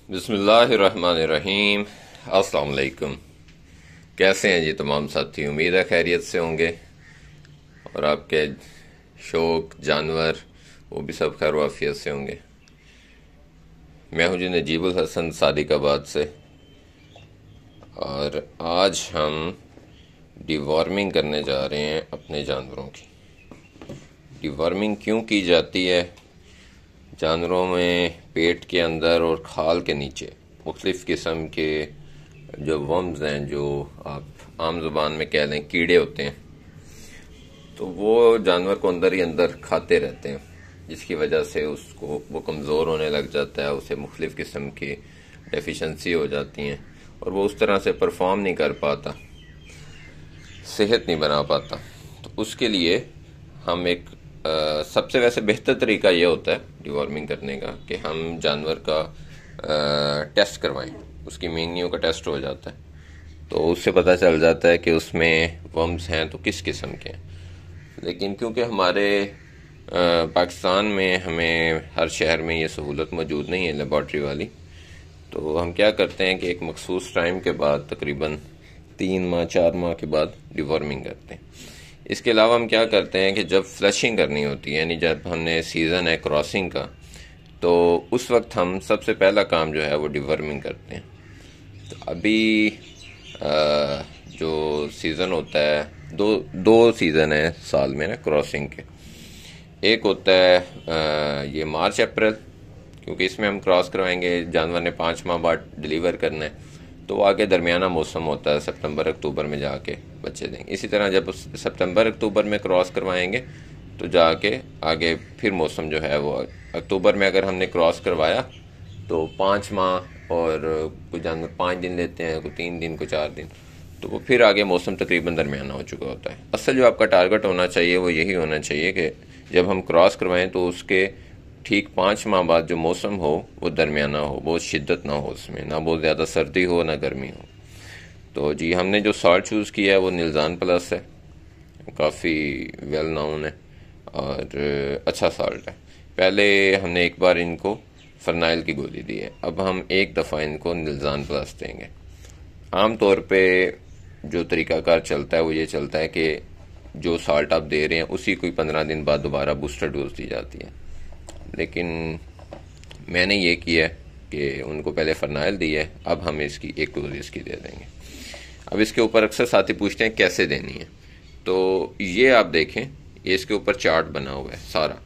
बिस्मिल्लाहिर्रहमानिर्रहीम। अस्सलाम वालेकुम। कैसे हैं जी तमाम साथी? उम्मीद है खैरियत से होंगे और आपके शौक जानवर वो भी सब खैर वाफियत से होंगे। मैं हूं जी नजीबुल हसन सादिकाबाद से और आज हम डिवॉर्मिंग करने जा रहे हैं अपने जानवरों की। डिवॉर्मिंग क्यों की जाती है? जानवरों में पेट के अंदर और खाल के नीचे मुख्तलिफ़ किस्म के जो वर्म्स हैं, जो आप आम ज़ुबान में कह लें कीड़े होते हैं, तो वो जानवर को अंदर ही अंदर खाते रहते हैं, जिसकी वजह से उसको वो कमज़ोर होने लग जाता है, उसे मुख्तलिफ़ किस्म की डेफिशिएंसी हो जाती हैं और वो उस तरह से परफॉर्म नहीं कर पाता, सेहत नहीं बना पाता। तो उसके लिए हम एक सबसे वैसे बेहतर तरीका ये होता है डिवॉर्मिंग करने का कि हम जानवर का टेस्ट करवाएं। उसकी मीनियों का टेस्ट हो जाता है तो उससे पता चल जाता है कि उसमें वर्म्स हैं तो किस किस्म के हैं। लेकिन क्योंकि हमारे पाकिस्तान में हमें हर शहर में ये सहूलत मौजूद नहीं है लेबॉर्ट्री वाली, तो हम क्या करते हैं कि एक मखसूस टाइम के बाद तकरीबन 3 माह 4 माह के बाद डिवॉर्मिंग करते हैं। इसके अलावा हम क्या करते हैं कि जब फ्लशिंग करनी होती है, यानी जब हमने सीज़न है क्रॉसिंग का, तो उस वक्त हम सबसे पहला काम जो है वो डिवॉर्मिंग करते हैं। तो अभी जो सीज़न होता है, दो सीज़न है साल में ना क्रॉसिंग के। एक होता है ये मार्च अप्रैल, क्योंकि इसमें हम क्रॉस करवाएंगे, जानवर ने 5 माह बाद डिलीवर करना है, तो आगे दरमियाना मौसम होता है, सितंबर अक्टूबर में जाके बच्चे देंगे। इसी तरह जब सितंबर अक्टूबर में क्रॉस करवाएंगे तो जाके आगे फिर मौसम जो है वो अक्टूबर में अगर हमने क्रॉस करवाया तो 5 माह और कुछ जानवर 5 दिन लेते हैं, कोई 3 दिन, कोई 4 दिन, तो वो फिर आगे मौसम तकरीबन दरमियाना हो चुका होता है। असल जो आपका टारगेट होना चाहिए वो यही होना चाहिए कि जब हम क्रॉस करवाएं तो उसके ठीक 5 माह बाद जो मौसम हो वो दरमियाना हो, बहुत शिद्दत ना हो, उसमें ना बहुत ज़्यादा सर्दी हो ना गर्मी हो। तो जी हमने जो साल्ट चूज़ किया है वो निल्जान प्लस है, काफ़ी वेल नाउन है और अच्छा साल्ट है। पहले हमने एक बार इनको फरनाइल की गोली दी है, अब हम एक दफ़ा इनको निल्जान प्लस देंगे। आम तौर पे जो तरीकाकार चलता है वो ये चलता है कि जो साल्ट आप दे रहे हैं उसी कोई 15 दिन बाद दोबारा बूस्टर डोज दी जाती है, लेकिन मैंने ये किया है कि उनको पहले फरनाइल दी है, अब हम इसकी एक डोज इसकी दे देंगे। अब इसके ऊपर अक्सर साथी पूछते हैं कैसे देनी है, तो ये आप देखें, ये इसके ऊपर चार्ट बना हुआ है सारा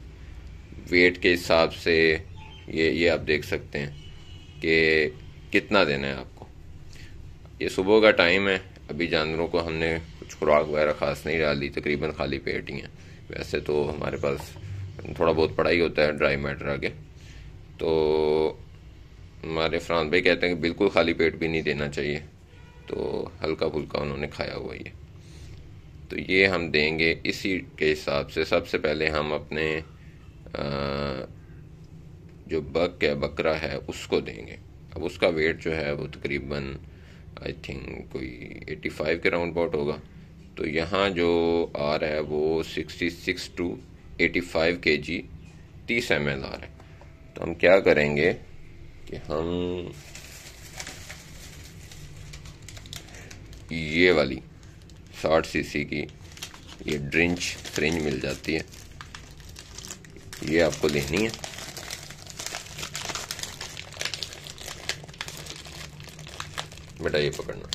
वेट के हिसाब से। ये आप देख सकते हैं कि कितना देना है आपको। ये सुबह का टाइम है, अभी जानवरों को हमने कुछ खुराक वगैरह खास नहीं डाली, तकरीबन खाली पेट ही हैं। वैसे तो हमारे पास थोड़ा बहुत पढ़ाई होता है ड्राई मैटर आगे, तो हमारे फरहान भाई कहते हैं कि बिल्कुल खाली पेट भी नहीं देना चाहिए, तो हल्का फुल्का उन्होंने खाया हुआ ये। तो ये हम देंगे इसी के हिसाब से। सबसे पहले हम अपने जो बक है, बकरा है, उसको देंगे। अब उसका वेट जो है वो तकरीबन आई थिंक कोई 85 के राउंड अबाउट होगा। तो यहाँ जो आ रहा है वो 66 to 85 kg 30 ml आ रहा है। तो हम क्या करेंगे कि हम ये वाली 60 cc की ये ड्रिंच सिरिंज मिल जाती है, ये आपको लेनी है। बेटा ये पकड़ना,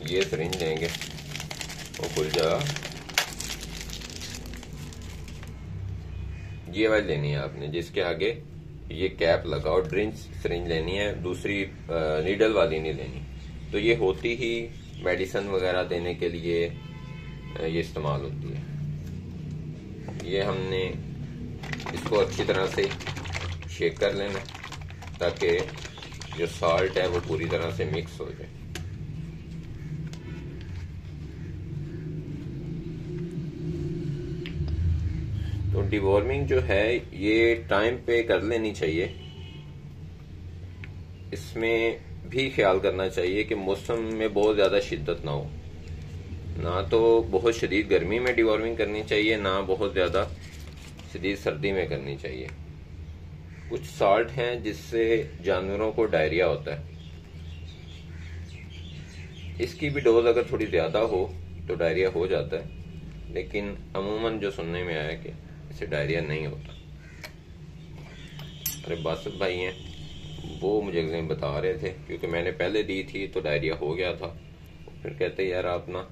ये सिरिंज लेंगे, वो खुल जाएगा। ये वाली लेनी है आपने जिसके आगे ये कैप लगाओ। ड्रिंच सिरिंज लेनी है, दूसरी नीडल वाली नहीं लेनी। तो ये होती ही मेडिसिन वगैरह देने के लिए ये इस्तेमाल होती है। ये हमने इसको अच्छी तरह से शेक कर लेना ताकि जो साल्ट है वो पूरी तरह से मिक्स हो जाए। तो डिवॉर्मिंग जो है ये टाइम पे कर लेनी चाहिए। इसमें भी ख्याल करना चाहिए कि मौसम में बहुत ज़्यादा शिद्दत ना हो, ना तो बहुत शदीद गर्मी में डिवॉर्मिंग करनी चाहिए, ना बहुत ज़्यादा शदीद सर्दी में करनी चाहिए। कुछ साल्ट हैं जिससे जानवरों को डायरिया होता है, इसकी भी डोज अगर थोड़ी ज़्यादा हो तो डायरिया हो जाता है, लेकिन अमूमन जो सुनने में आया कि इससे डायरिया नहीं होता। अरे बासित भाई हैं, वो मुझे एक दिन बता रहे थे, क्योंकि मैंने पहले दी थी तो डायरिया हो गया था। फिर कहते यार आप ना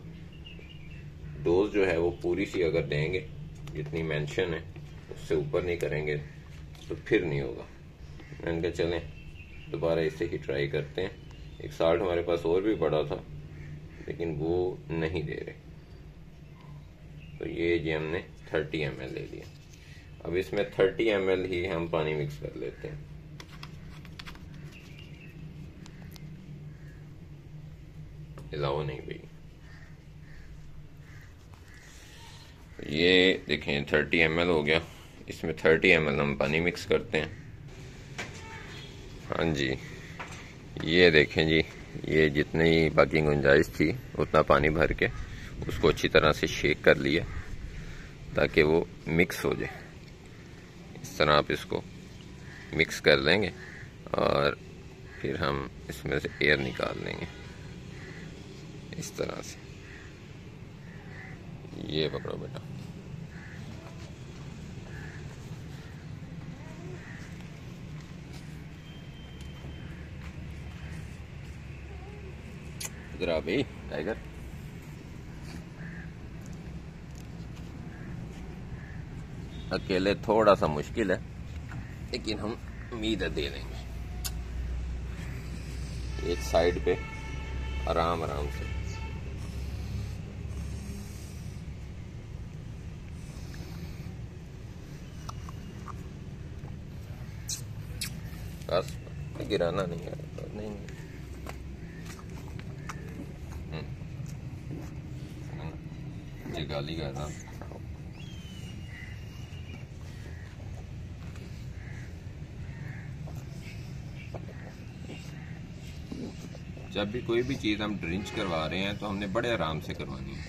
डोज जो है वो पूरी सी अगर देंगे, जितनी मेंशन है उससे ऊपर नहीं करेंगे तो फिर नहीं होगा। मैंने कहा चलें दोबारा इसे ही ट्राई करते हैं। एक साल्ट हमारे पास और भी पड़ा था लेकिन वो नहीं दे रहे, तो ये हमने 30 ml ले लिया। अब इसमें 30 ml ही हम पानी मिक्स कर लेते हैं। हिलाओ नहीं भाई। ये देखें 30 ml हो गया, इसमें 30 ml हम पानी मिक्स करते हैं। हाँ जी, ये देखें जी, ये जितनी बाकी गुंजाइश थी उतना पानी भर के उसको अच्छी तरह से शेक कर लिया ताकि वो मिक्स हो जाए। इस तरह आप इसको मिक्स कर लेंगे और फिर हम इसमें से एयर निकाल लेंगे इस तरह से। ये पकड़ो बेटा। इधर आ भाई टाइगर। अकेले थोड़ा सा मुश्किल है लेकिन हम उम्मीद है दे देंगे। एक साइड पे आराम आराम से। बस गिराना नहीं है, नहीं ये गाली कर रहा। जब भी कोई भी चीज हम ड्रिंच करवा रहे हैं तो हमने बड़े आराम से करवानी है।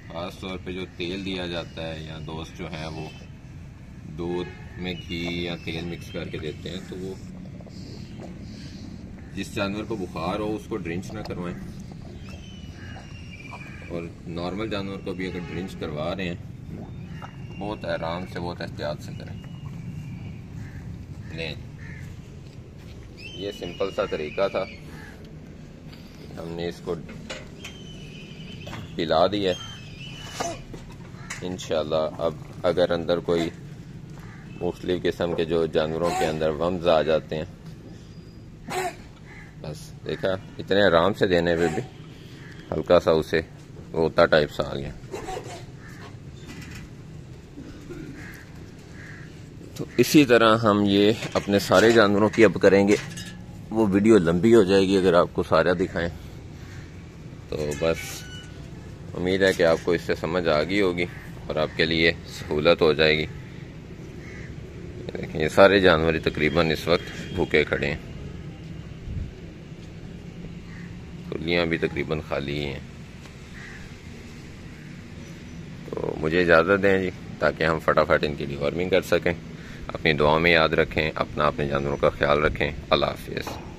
खास तौर पे जो तेल दिया जाता है या दोस्त जो है वो दूध में घी या तेल मिक्स करके देते हैं, तो वो जिस जानवर को बुखार हो उसको ड्रिंच ना करवाएं, और नॉर्मल जानवर को भी अगर ड्रिंच करवा रहे हैं बहुत आराम से बहुत एहतियात से करें। लें, ये सिंपल सा तरीका था, हमने इसको पिला दिया। इंशाल्लाह अब अगर अंदर कोई मुख्तलिफ किस्म के जो जानवरों के अंदर वम्स आ जाते हैं, बस देखा इतने आराम से देने पे भी हल्का सा उसे रोता टाइप सा आ गया। तो इसी तरह हम ये अपने सारे जानवरों की अब करेंगे। वो वीडियो लंबी हो जाएगी अगर आपको सारा दिखाएं, तो बस उम्मीद है कि आपको इससे समझ आ गई होगी और आपके लिए सहूलत हो जाएगी। ये सारे जानवर तकरीबन इस वक्त भूखे खड़े हैं, खुलियाँ भी तकरीबन खाली ही हैं। तो मुझे इजाज़त दें जी, ताकि हम फटाफट इनकी डिवॉर्मिंग कर सकें। अपनी दुआ में याद रखें, अपने जानवरों का ख्याल रखें। अल्लाह हाफ़िज़।